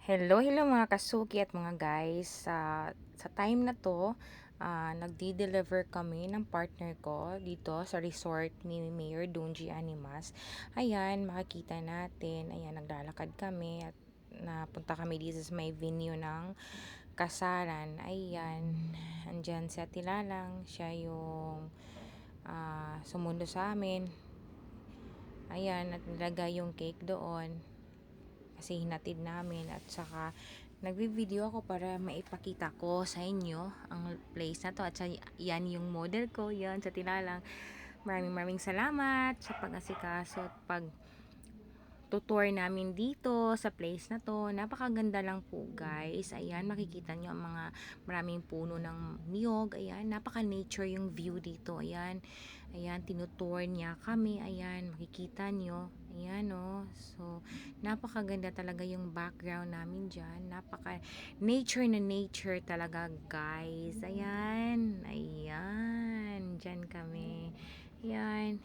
Hello, hello mga kasuki at mga guys. Sa time na to, nagdi-deliver kami ng partner ko dito sa resort ni Mayor Donji Animas. Ayan, makikita natin. Ayan, naglalakad kami at napunta kami dito sa may venue ng kasalan. Ayan, andyan si Ate Lalang. Siya yung sumundo sa amin. Ayan, at nilagay yung cake doon kasi hinatid namin at saka nagvi-video ako para maipakita ko sa inyo ang place na to at sa yan yung model ko yan sa Tilalang. Maraming salamat sa pag-asikaso at pag tutour namin dito sa place na to. Napakaganda lang po guys. Ayan, makikita nyo ang mga maraming puno ng niyog. Ayan, napaka-nature yung view dito. Ayan, ayan, tinutour niya kami. Ayan, makikita nyo. Ayan oh. So, napakaganda talaga yung background namin dyan. Napaka-nature na nature talaga guys. Ayan, ayan, dyan kami. Ayan,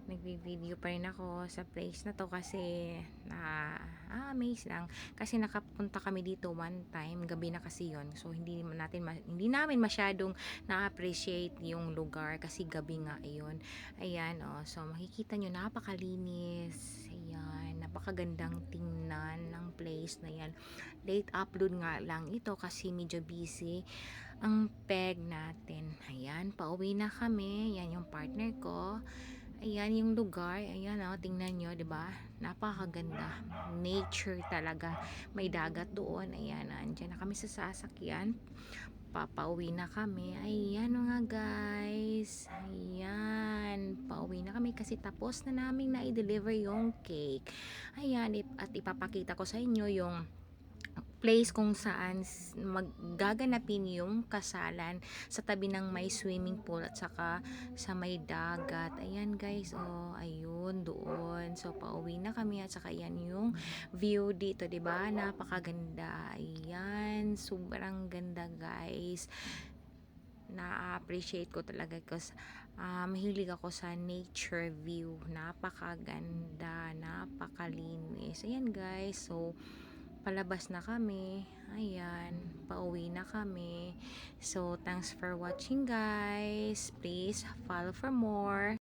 nagvi-video pa rin ako sa place na to kasi amaze lang kasi nakapunta kami dito one time, gabi na kasi yon, so hindi namin masyadong na-appreciate yung lugar kasi gabi nga iyon. Ayan oh, so makikita nyo napakalinis. Ayan, napakagandang tingnan ng place na yan. Late upload nga lang ito kasi medyo busy ang peg natin. Ayan, pauwi na kami. Yan yung partner ko. Ayan yung lugar. Ayan oh, tingnan nyo, 'di ba? Napakaganda. Nature talaga. May dagat doon. Ayan, nandiyan na kami sa sasakyan. Papauwi na kami. Ayan nga guys. Ayan, pauwi na kami kasi tapos na naming na-deliver yung cake. Ayan, at ipapakita ko sa inyo yung place kung saan maggaganapin yung kasalan sa tabi ng may swimming pool at saka sa may dagat. Ayan guys, oh, ayun doon. So pauwi na kami at saka yan yung view dito, 'di ba? Napakaganda. Ayan, sobrang ganda guys. Na-appreciate ko talaga kasi mahilig ako sa nature view. Napakaganda, napakalinis. Ayan guys, so palabas na kami. Ayan, pauwi na kami. So, thanks for watching guys. Please follow for more.